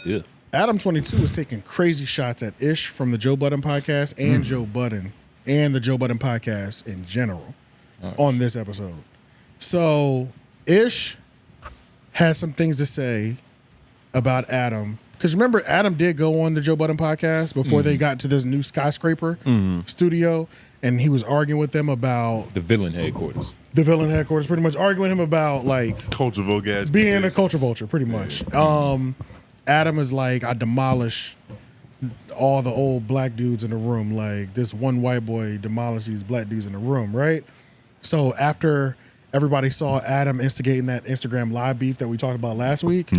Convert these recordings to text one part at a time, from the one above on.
Yeah. Adam22 is taking crazy shots at Ish from the Joe Budden podcast and Joe Budden and the Joe Budden podcast in general on this episode. So Ish had some things to say about Adam. Because remember, Adam did go on the Joe Budden podcast before they got to this new skyscraper studio, and he was arguing with them about the villain headquarters. The villain headquarters, pretty much arguing him about like culture vulgar, being a culture vulture, pretty much. Adam is like, I demolish all the old black dudes in the room. Like this one white boy demolished these black dudes in the room, right? So after everybody saw Adam instigating that Instagram live beef that we talked about last week,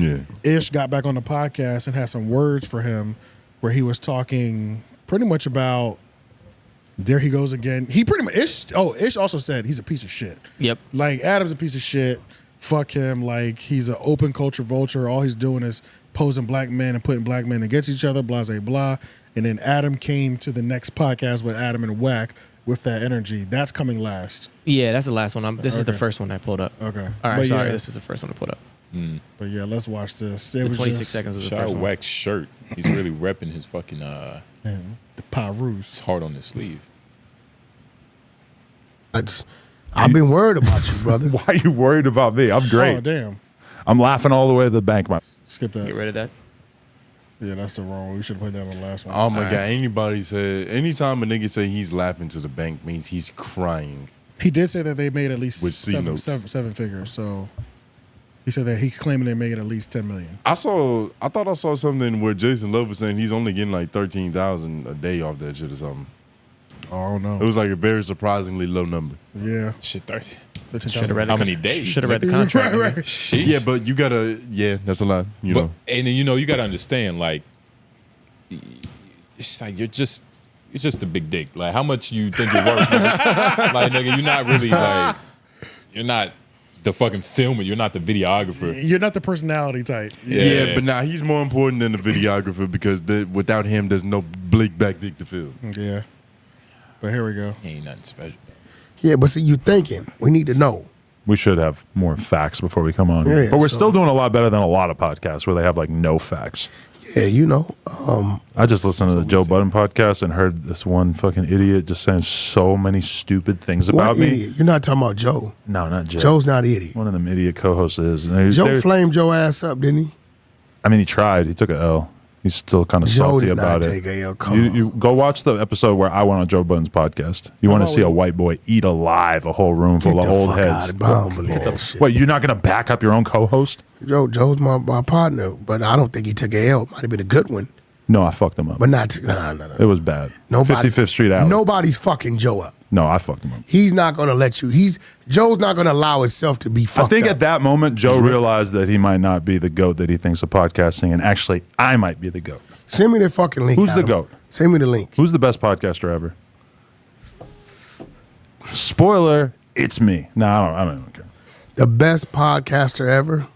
Ish got back on the podcast and had some words for him where he was talking pretty much about, there he goes again. He pretty much, Ish also said he's a piece of shit. Yep. Like Adam's a piece of shit. Fuck him. Like he's an open culture vulture. All he's doing is posing black men and putting black men against each other, blah, blah, blah. And then Adam came to the next podcast with Adam and Wack with that energy. That's coming last. Yeah, that's the last one. This is the first one I pulled up. Okay. All right, sorry. This is the first one I pulled up. But yeah, let's watch this. The 26 seconds was the Shout first out one. Wack's shirt. He's really repping his fucking the Pyrus. It's hard on the sleeve. I've been worried about you, brother. Why are you worried about me? I'm great. Oh, damn. I'm laughing all the way to the bank. Skip that. Get rid of that. Yeah, that's the wrong one. We should have played that on the last one. Oh my God. Anybody said, anytime a nigga say he's laughing to the bank means he's crying. He did say that they made at least With C notes. seven figures. So he said that he's claiming they made at least 10 million. I thought I saw something where Jason Love was saying he's only getting like 13,000 a day off that shit or something. Oh, I don't know. It was like a very surprisingly low number. Yeah. Shit, 30. Should have read How many days? Should have read the contract. Right. Sheesh. Yeah, but you gotta, that's a lot, you know. And then, you gotta understand, like, it's like you're just a big dick. Like, how much you think you're worth? Like, nigga, you're not really like, you're not the fucking filmer. You're not the videographer. You're not the personality type. Yeah, but now he's more important than the videographer because without him, there's no Blake back dick to film. Yeah. But here we go. Ain't nothing special. Yeah, but see, you thinking. We need to know. We should have more facts before we come on. Yeah, but we're still doing a lot better than a lot of podcasts where they have like no facts. Yeah, you know. I just listened to the Joe Budden podcast and heard this one fucking idiot just saying so many stupid things about What me. idiot? You're not talking about Joe. No, not Joe. Joe's not an idiot. One of them idiot co-hosts is. And Joe flamed Joe ass up, didn't he? I mean, he tried. He took an L. He's still kind of Joe salty did about not it. take a L. Come You go watch the episode where I went on Joe Budden's podcast. You want to see a white boy eat alive a whole room full Get of the old fuck heads. out of here. I don't believe that shit. Wait, you're not going to back up your own co-host? Joe's my partner, but I don't think he took a L. Might have been a good one, No, I fucked him up. but not. No. It was bad. 55th Street Alley. Nobody's fucking Joe up. No, I fucked him up. He's not going to let you. Joe's not going to allow himself to be fucked I think up. at that moment, Joe realized that he might not be the GOAT that he thinks of podcasting, and actually, I might be the GOAT. Send me the fucking link. Who's the Adam. GOAT? Send me the link. Who's the best podcaster ever? Spoiler, it's me. No, I don't care. The best podcaster ever?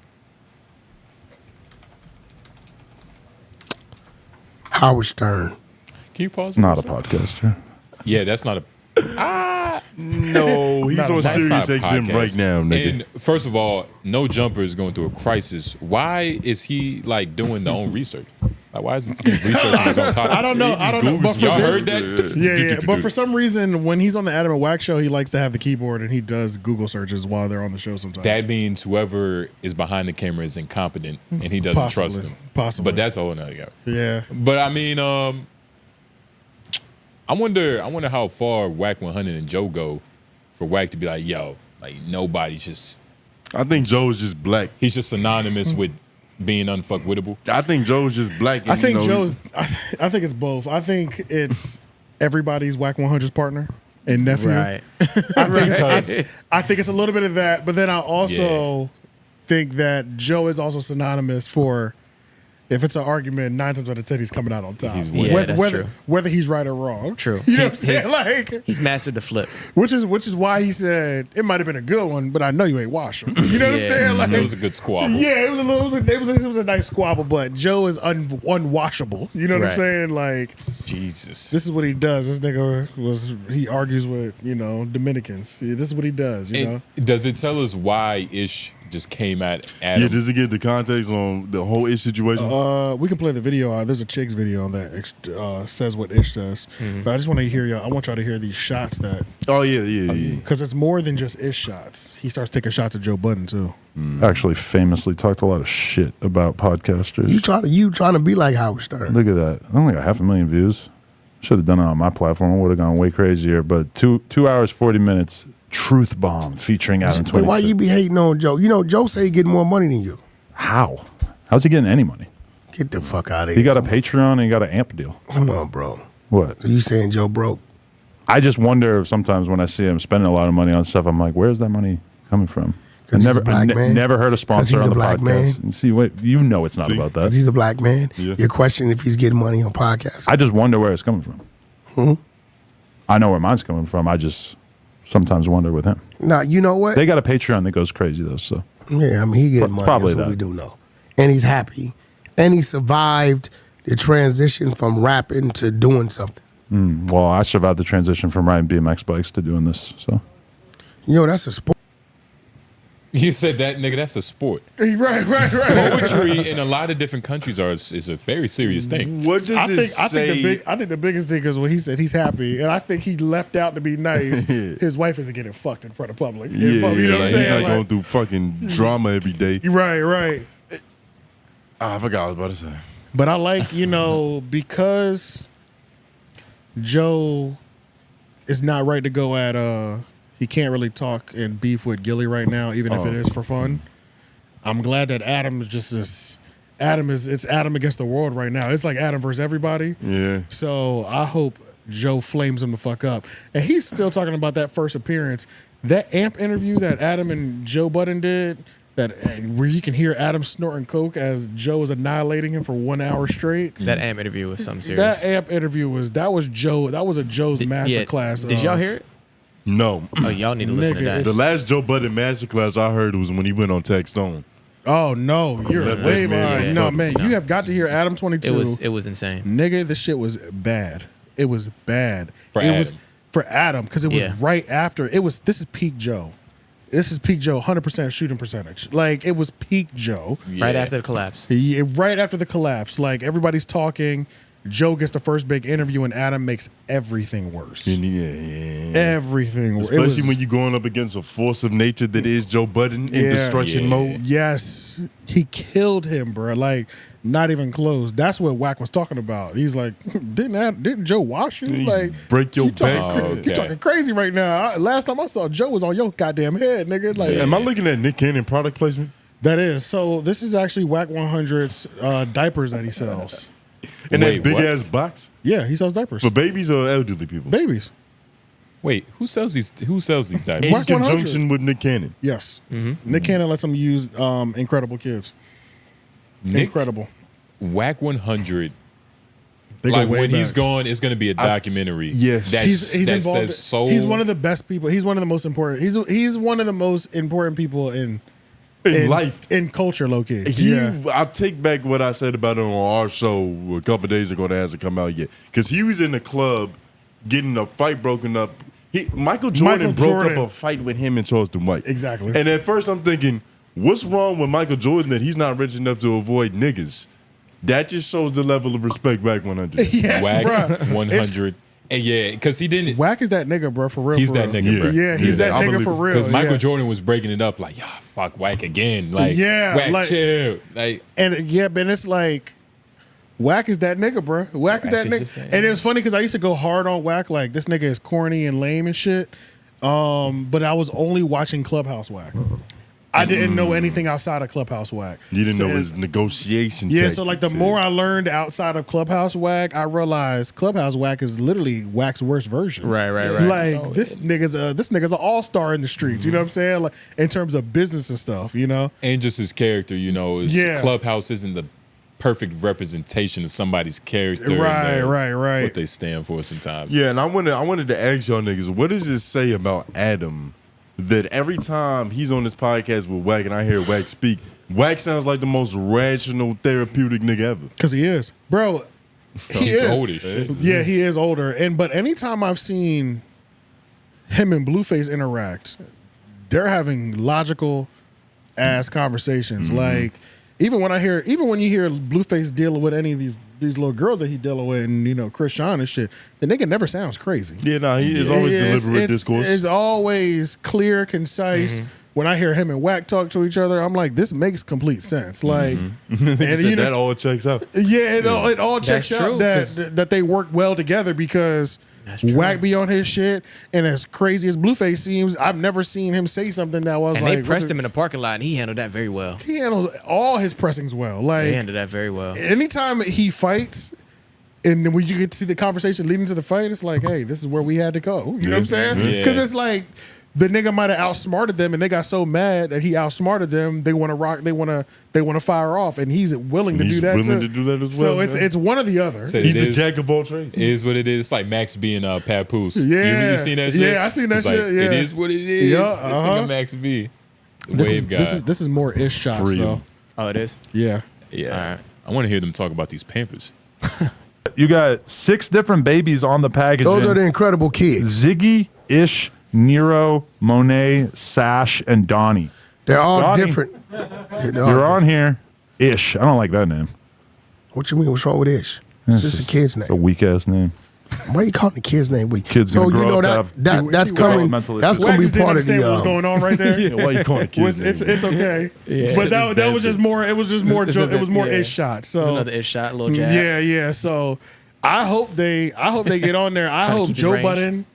Howard Stern. Can you pause? Not a podcaster. Yeah, that's not a. No, he's on That's not Sirius a XM podcast. right now, nigga. And first of all, No Jumper is going through a crisis. Why is he like doing their own research? Like, why is he researching his own topics? I don't know. But for Y'all this- heard that? Yeah. But for some reason, when he's on the Adam and Wack show, he likes to have the keyboard and he does Google searches while they're on the show sometimes. That means whoever is behind the camera is incompetent and he doesn't trust them. Possibly. But that's a whole nother guy. Yeah. But I mean, I wonder how far Wack 100 and Joe go for Wack to be like, yo, like nobody's just. I think Joe's just black. He's just synonymous with being unfuckwittable. I think Joe's just black. And, I think you know, Joe's. I think it's both. I think it's everybody's Wack 100's partner and nephew. Right. I think it's a little bit of that, but then I also think that Joe is also synonymous for. If it's an argument, 9 times out of 10, he's coming out on top. Yeah, that's true. Whether he's right or wrong. True. You know what I'm saying? Like, he's mastered the flip. which is why he said it might have been a good one, but I know you ain't wash him. You know what I'm saying? Like, So it was a good squabble. yeah, it was a nice squabble, but Joe is unwashable. You know what I'm Right. saying? Like, Jesus. this is what he does. This nigga he argues with Dominicans. Yeah, this is what he does. You know? Does it tell us why Ish just came at Yeah, Adam. does it give the context on the whole ish situation? We can play the video. There's a Chick's video on that says what Ish says. But I just want to hear y'all. I want y'all to hear these shots that Oh yeah. because it's more than just Ish shots. He starts taking shots at Joe Budden too. Actually, famously talked a lot of shit about podcasters. You trying to be like Howard Stern. Look at that. I only got 500,000 views. Should have done it on my platform. I would have gone way crazier. But 2 hours, 40 minutes, Truth Bomb featuring Adam22. Wait, why you be hating on Joe? You know, Joe say he getting more money than you. How? How's he getting any money? Get the fuck out of here. He got a Patreon and he got an AMP deal. Come on, bro. What? You saying Joe broke? I just wonder sometimes when I see him spending a lot of money on stuff, I'm like, where's that money coming from? I 'Cause he's never, a black man? never heard a sponsor 'Cause he's on a the black podcast. man? And see, wait, you know it's not about that. Because he's a black man. Yeah. You're questioning if he's getting money on podcasts. I just wonder where it's coming from. I know where mine's coming from. I just sometimes wonder with him. Now, you know what? They got a Patreon that goes crazy though. So Yeah, I mean, he getting It's money. probably That's what that. we do know. And he's happy. And he survived the transition from rapping to doing something. well, I survived the transition from riding BMX bikes to doing this. So You know, that's a sport. You said that, nigga. That's a sport. Right. Poetry in a lot of different countries is a very serious thing. What does it say? I think the biggest thing is when he said he's happy, and I think he left out to be nice. His wife isn't getting fucked in front of public. Yeah, you know what I'm like, saying? he's not Like, going through fucking drama every day. right. I forgot what I was about to say. But I like, because Joe is not right to go at he can't really talk and beef with Gilly right now, even if it is for fun. I'm glad that Adam is just this it's Adam against the world right now. It's like Adam versus everybody. Yeah. So I hope Joe flames him the fuck up. And he's still talking about that first appearance. That AMP interview that Adam and Joe Budden did, where you can hear Adam snorting coke as Joe is annihilating him for 1 hour straight. That AMP interview was something serious. That AMP interview was Joe. That was a Joe's masterclass. Did y'all hear it? No. Oh, y'all need to listen to Nigga, that. The last Joe Budden masterclass I heard was when he went on Tech Stone. Oh no, you're That way man behind. was No fucking- man, you have got to hear Adam22. It was insane. Nigga, this shit was bad. It was bad. For it was Adam. for Adam because it was Yeah. right after. This is peak Joe. This is peak Joe, 100% shooting percentage. Like it was peak Joe. Right Yeah. after the collapse. Yeah, right after the collapse, like everybody's talking. Joe gets the first big interview, and Adam makes everything worse. Yeah. Everything worse. Especially when you're going up against a force of nature that is Joe Budden in destruction Yeah. mode. Yes, he killed him, bro. Like not even close. That's what Wack was talking about. He's like, didn't Joe wash you? He Like break your you talking, back. Oh, okay. You talking crazy right now. Last time I saw Joe was on your goddamn head, nigga. Like Am I looking at Nick Cannon product placement? that is. So this is actually Wack 100's diapers that he sells. In Wait, that big what? ass box? Yeah, he sells diapers For babies or elderly people? babies. Wait, who sells these diapers? In Wack 100. conjunction with Nick Cannon. Yes, Nick Cannon lets him use Incredible Kids. Nick Incredible. Whack 100. They go Like way when he's back. gone, it's going to be a documentary. yes. that He's that involved. says so. He's one of the best people. He's one of the most important. He's one of the most important people in life. in culture, low key. I take back what I said about him on our show a couple days ago that hasn't come out yet. Because he was in the club getting a fight broken up. Michael Jordan broke up a fight with him and Charleston White. Exactly. And at first I'm thinking, what's wrong with Michael Jordan that he's not rich enough to avoid niggas? That just shows the level of respect back 100. Yes, Whack bruh. 100. And yeah, because he didn't. Wack is that nigga, bro. For real. He's for that real. nigga, bro. Yeah, he's that I nigga believe for it. real. Because Michael yeah. Jordan was breaking it up like, yeah, fuck Whack again. Like, Yeah, Whack, like- chill. Like, And yeah, but it's like Wack is that nigga, bro. Wack is that Wack is just nigga. saying. And it was funny because I used to go hard on Wack, like this nigga is corny and lame and shit. But I was only watching Clubhouse Wack. I didn't know anything outside of Clubhouse Wack. You didn't So know it's- his negotiation Yeah, so like the tactics. more I learned outside of Clubhouse Wack, I realized Clubhouse Wack is literally Wack's worst version. Right. Like this nigga's an all-star in the streets. You know what I'm saying? Like in terms of business and stuff. You know. and just his character, is Yeah. Clubhouse isn't the perfect representation of somebody's character. Right, and right. What they stand for sometimes. Yeah, and I wanted to ask y'all niggas, what does it say about Adam that every time he's on this podcast with Wack and I hear Wack speak, Wack sounds like the most rational, therapeutic nigga ever? Because he is, bro. He He's is. old as shit. Yeah, he is older. But anytime I've seen him and Blueface interact, they're having logical ass conversations. Like even when you hear Blueface dealing with any of these little girls that he dealing with, and you know Chris Sean and shit, the nigga never sounds crazy. Yeah, nah, he is always deliberate discourse. It's always clear, concise. When I hear him and Wack talk to each other, I'm like, this makes complete sense. Like, and that all checks out. Yeah, it all checks out that they work well together because Wack be on his shit, and as crazy as Blueface seems, I've never seen him say something that was and like. They pressed him in the parking lot, and he handled that very well. He handles all his pressings well. Like He handled that very well. Anytime he fights, and then when you get to see the conversation leading to the fight, it's like, hey, this is where we had to go. You know what I'm saying? Because it's like. The nigga might have outsmarted them, and they got so mad that he outsmarted them. They want to rock. They want to fire off, and he's willing to do that. Willing to do that as well. So it's one or the other. So he's the jack of all trades. It is what it is. It's like Max being Papoose. Yeah, you seen that shit? Yeah, I seen that it's shit. Like, yeah, it is what it is. Yeah, This nigga Max B, the wave guy. This is more ish shots though. Oh, it is? Yeah. Yeah. All right. I want to hear them talk about these Pampers. You got 6 different babies on the packaging. Those are the incredible kids. Ziggy, Ish, Nero, Monet, Sash, and Donnie. They're all Donnie, different. You're on here. Ish. I don't like that name. What you mean? What's wrong with Ish? It's just a kid's It's a name. weak ass name. Why you calling the kid's name weak? Kid's so gonna you grow know up to have that's coming. developmental That's issues. gonna be Wax didn't part of understand what was the. going on right there. Yeah, why you calling kids? It's okay. But that was just more. It was just more. It was more ish shots. So It's another ish shot, little jab. yeah. So I hope they get on there. I Try to hope keep his Joe range. Budden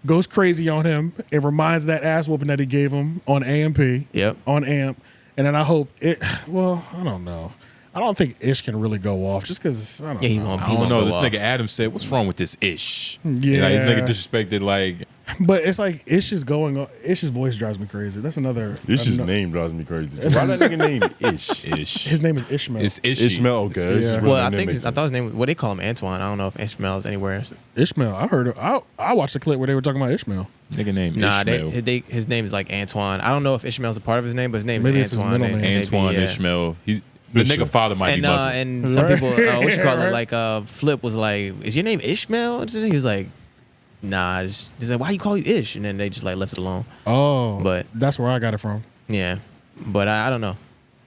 goes crazy on him. It reminds that ass whooping that he gave him on AMP. Yep. On AMP, and then I hope it. Well, I don't know. I don't think Ish can really go off just because I don't Yeah, he know. won't. I He don't won't know. go This off. nigga Adam said, "What's wrong with this Ish?" Yeah. Like, this nigga disrespected like. But it's like Ish is going on. Ish's voice drives me crazy. That's another. Ish's name drives me crazy. Why that nigga name Ish? Ish. His name is Ishmael. It's Ishy. Ishmael, okay. This is Yeah. what Well, I that think makes I thought his sense. name. What they call him, Antoine. I don't know if Ishmael is anywhere. Ishmael. I heard. I watched the clip where they were talking about Ishmael. Nigga name Nah, Ishmael. his name is like Antoine. I don't know if Ishmael's a part of his name, but his name Maybe is it's his Antoine. middle name. Antoine yeah. Ishmael. The nigga father might be Muslim. And some people, what you call it? Right. Like Flip was like, "Is your name Ishmael?" He was like, "Nah." He's like, "Why you call you Ish?" And then they just like left it alone. Oh, But- that's where I got it from. Yeah, but I don't know.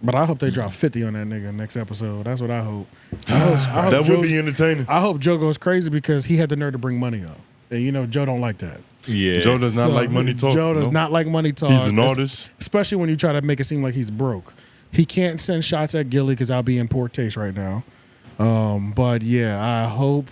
But I hope they drop 50 on that nigga next episode. That's what I hope. I hope That would Joe's- be entertaining. I hope Joe goes crazy because he had the nerve to bring money up. And you know, Joe don't like that. Yeah. Joe does not So, like money talk. Joe does no? not like money talk. He's an artist. Especially when you try to make it seem like he's broke. He can't send shots at Gilly because I'll be in poor taste right now. But yeah, I hope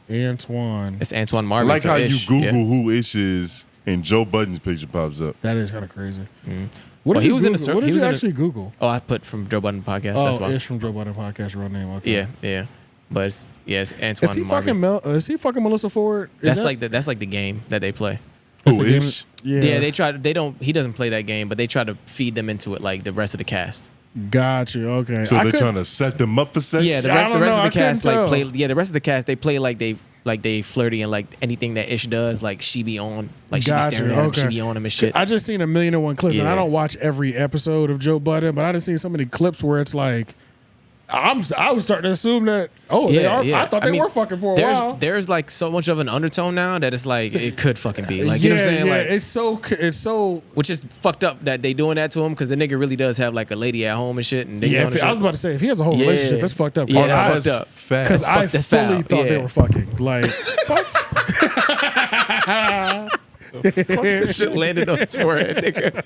Antoine. It's Antoine I Marvin. like so how you Ish, Google yeah. who Ish is and Joe Budden's picture pops up. That is kind of crazy. Well, What did he you was in the Google? cir- What he did was you in the- actually Google? Oh, I put from Joe Budden podcast. Oh, That's why. Ish from Joe Budden podcast, real name. Okay. Yeah. But it's Antoine Is he Marvin. fucking is he fucking Melissa Ford? Is That's like the game that they play. that's Who the game- Ish? Yeah. He doesn't play that game, but they try to feed them into it like the rest of the cast. Got you. Okay. So I they're could- trying to set them up for sex? Yeah, the I rest don't know, of I the cast couldn't like play. tell. Yeah, the rest of the cast they play like they flirty and like anything that Ish does, like she be on, like she be Gotcha, staring at him, okay. she be on him and shit. I just seen 1,000,001 clips, and I Yeah. don't watch every episode of Joe Budden, but I done seen so many clips where it's like, I was starting to assume that they are. I thought they were fucking for a while. There's like so much of an undertone now that it's like it could fucking be like, you know what I'm saying? yeah. Like, It's so. which is fucked up that they doing that to him because the nigga really does have like a lady at home and shit. And they Yeah, doing I was shit. about to say if he has a whole Yeah. relationship, that's fucked up. Yeah, that's fucked up. Because I That's fully foul. thought they Yeah. were fucking. Like, Shit landed on his forehead, nigga.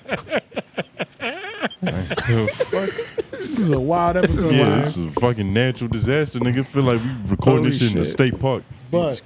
this is a wild episode. Yeah, man. this is a fucking natural disaster, nigga. Feel like we recording this shit in a state park. But